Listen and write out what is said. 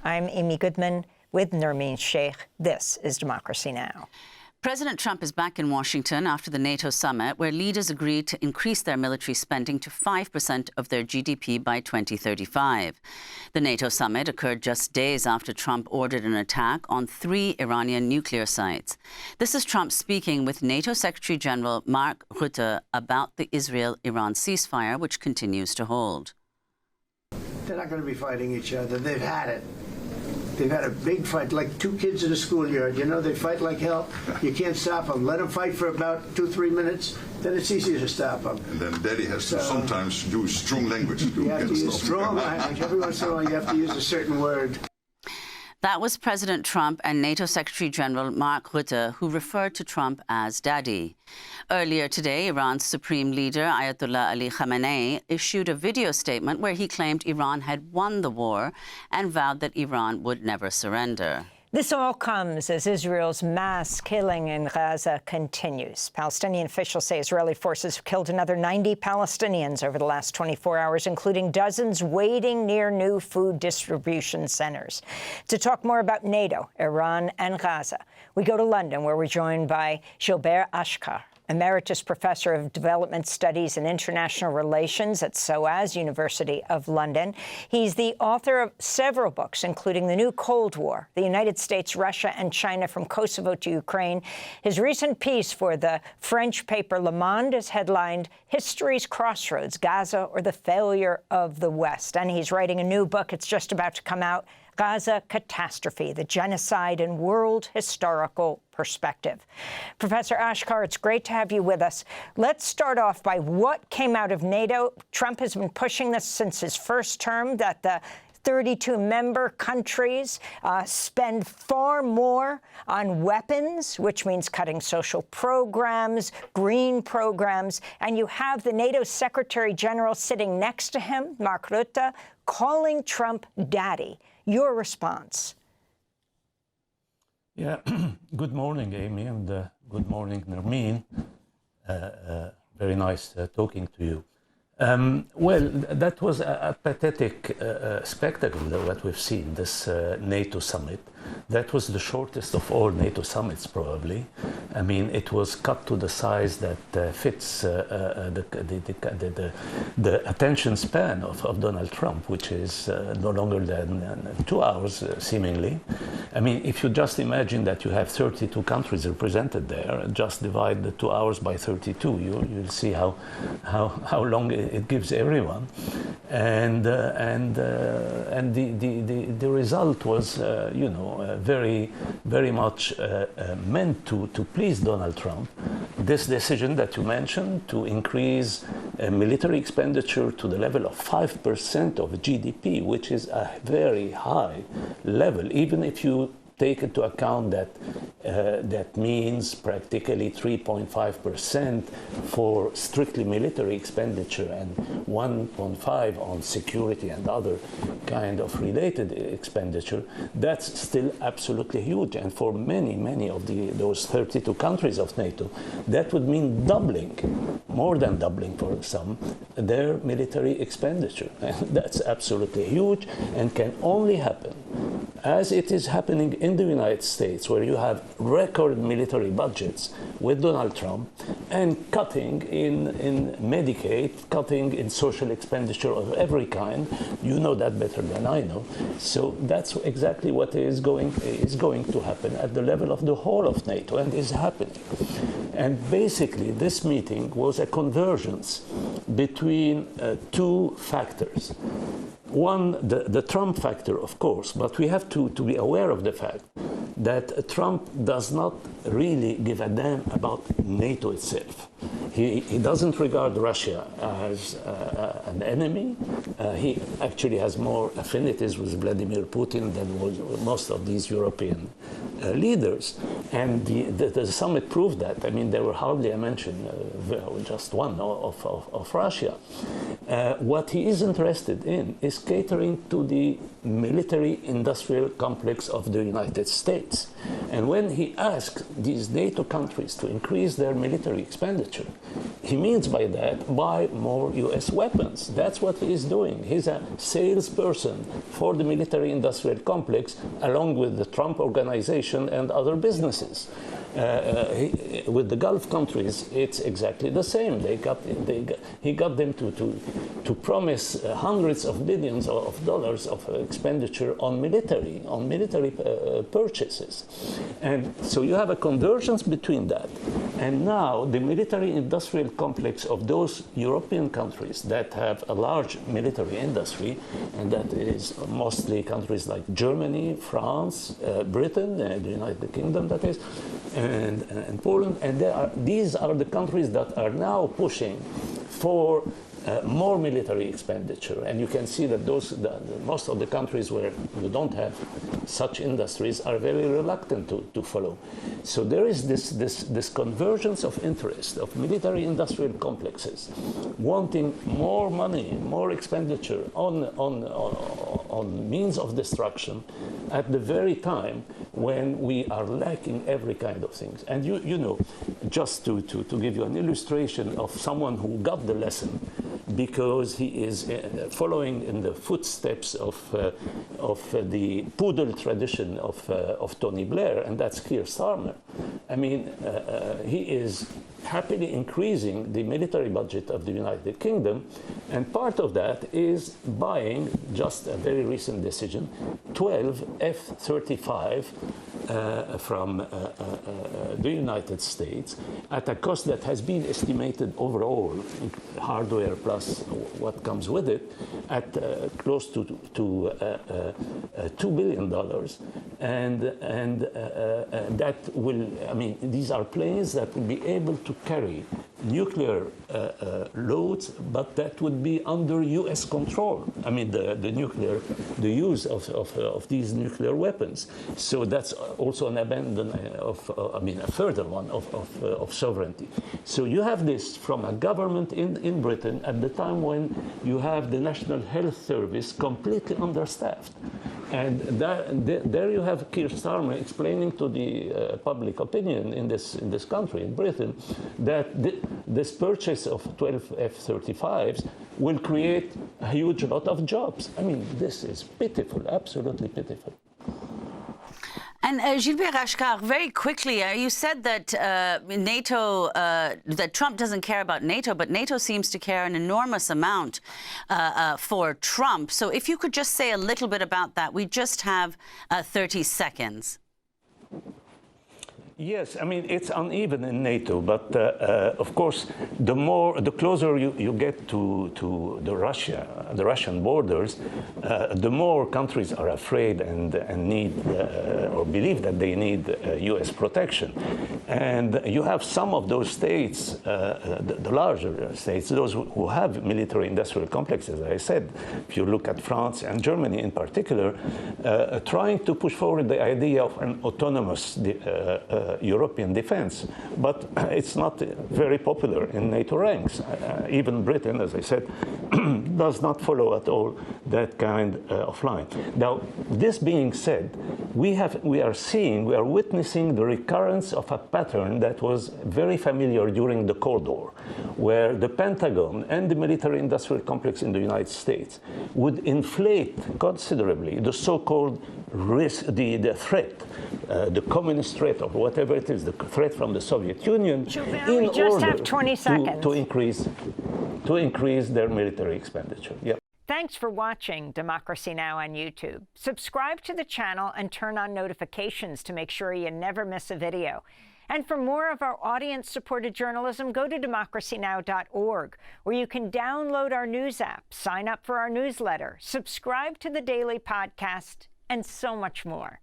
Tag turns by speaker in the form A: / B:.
A: I'm Amy Goodman with Nermeen Sheikh. This is Democracy Now!
B: President Trump is back in Washington after the NATO summit, where leaders agreed to increase their military spending to 5% of their GDP by 2035. The NATO summit occurred just days after Trump ordered an attack on 3 Iranian nuclear sites. This is Trump speaking with NATO Secretary General Mark Rutte about the Israel-Iran ceasefire, which continues to hold.
C: They're not going to be fighting each other. They've had it. They've had a big fight, like 2 kids in a schoolyard. You know, they fight like hell. You can't stop them. Let them fight for about 2-3 minutes, then it's easier to stop them.
D: And then Daddy has to sometimes use strong language to
C: You have to use strong language. Every once in a while, you have to use a certain word.
B: That was President Trump and NATO Secretary General Mark Rutte, who referred to Trump as Daddy. Earlier today, Iran's supreme leader, Ayatollah Ali Khamenei, issued a video statement where he claimed Iran had won the war and vowed that Iran would never surrender.
A: This all comes as Israel's mass killing in Gaza continues. Palestinian officials say Israeli forces have killed another 90 Palestinians over the last 24 hours, including dozens waiting near new food distribution centers. To talk more about NATO, Iran, and Gaza, we go to London, where we're joined by Gilbert Achcar, Emeritus Professor of Development Studies and International Relations at SOAS, University of London. He's the author of several books, including The New Cold War, The United States, Russia, and China from Kosovo to Ukraine. His recent piece for the French paper Le Monde is headlined History's Crossroads, Gaza or the Failure of the West. And he's writing a new book. It's just about to come out, Gaza Catastrophe, the Genocide and World Historical Perspective. Professor Achcar, it's great to have you with us. Let's start off by what came out of NATO. Trump has been pushing this since his first term, that the 32 member countries spend far more on weapons, which means cutting social programs, green programs. And you have the NATO Secretary General sitting next to him, Mark Rutte, calling Trump daddy. Your response?
E: Yeah, good morning, Amy, and good morning, Nermeen. Very nice talking to you. Well, that was a pathetic spectacle, what we've seen, this NATO summit. That was the shortest of all NATO summits, probably. I mean, it was cut to the size that fits the attention span of Donald Trump, which is no longer than 2 hours, seemingly. I mean, if you just imagine that you have 32 countries represented there, just divide the 2 hours by 32, you'll see how long it gives everyone. And the result was, you know, very much meant to please Donald Trump. This decision that you mentioned to increase military expenditure to the level of 5% of GDP, which is a very high level, even if you take into account that that means practically 3.5% for strictly military expenditure and 1.5% on security and other kind of related expenditure. That's still absolutely huge. And for many of those 32 countries of NATO, that would mean doubling, more than doubling for some, their military expenditure. And that's absolutely huge and can only happen as it is happening in the United States, where you have record military budgets with Donald Trump and cutting in Medicaid, cutting in social expenditure of every kind. You know that better than I know. So that's exactly what is going to happen at the level of the whole of NATO, and is happening. And basically, this meeting was a convergence between 2 factors. One, the Trump factor, of course, but we have to be aware of the fact that Trump does not really give a damn about NATO itself. He doesn't regard Russia as an enemy. He actually has more affinities with Vladimir Putin than most of these European leaders. And the summit proved that. I mean, there were hardly a mention, just one, of Russia. What he is interested in is catering to the military-industrial complex of the United States. And when he asks these NATO countries to increase their military expenditure, he means by that, buy more US weapons. That's what he is doing. He's a salesperson for the military-industrial complex, along with the Trump organization and other businesses. With the Gulf countries, it's exactly the same. He got them to promise hundreds of billions of dollars of expenditure on military purchases. And so you have a convergence between that. And now the military-industrial complex of those European countries that have a large military industry, and that is mostly countries like Germany, France, Britain, the United Kingdom, that is, and Poland, and these are the countries that are now pushing for more military expenditure. And you can see that most of the countries where you don't have such industries are very reluctant to follow. So there is this convergence of interest of military-industrial complexes wanting more money, more expenditure on means of destruction at the very time when we are lacking every kind of things. And you know, just to give you an illustration of someone who got the lesson, because he is following in the footsteps of the poodle tradition of Tony Blair, and that's Keir Starmer. I mean, he is happily increasing the military budget of the United Kingdom, and part of that is buying, just a very recent decision, 12 F-35 from the United States at a cost that has been estimated overall, hardware plus what comes with it, at close to $2 billion. And that will, I mean, these are planes that will be able to carry nuclear loads, but that would be under U.S. control. I mean, the use of these nuclear weapons. So that's also an abandonment a further one of sovereignty. So you have this from a government in Britain at the time when you have the National Health Service completely understaffed. And there you have Keir Starmer explaining to the public opinion in this country, in Britain, that this purchase of 12 F-35s will create a huge lot of jobs. I mean, this is pitiful, absolutely pitiful.
B: And Gilbert Achcar, very quickly, you said that NATO, that Trump doesn't care about NATO, but NATO seems to care an enormous amount for Trump. So if you could just say a little bit about that. We just have 30 seconds.
E: Yes, I mean, it's uneven in NATO, but of course, the closer you get to the Russian borders, the more countries are afraid and need or believe that they need U.S. protection. And you have some of those states, the larger states, those who have military-industrial complexes, as I said, if you look at France and Germany in particular, trying to push forward the idea of an autonomous European defense, but it's not very popular in NATO ranks. Even Britain, as I said, does not follow at all that kind of line. Now, this being said, we are witnessing the recurrence of a pattern that was very familiar during the Cold War, where the Pentagon and the military-industrial complex in the United States would inflate considerably the so-called risk, the threat, the communist threat, or whatever it is, the threat from the Soviet Union, in order to increase their military expenditure. Yep.
A: Thanks for watching Democracy Now! On YouTube. Subscribe to the channel and turn on notifications to make sure you never miss a video. And for more of our audience-supported journalism, go to democracynow.org, where you can download our news app, sign up for our newsletter, subscribe to the daily podcast, and so much more.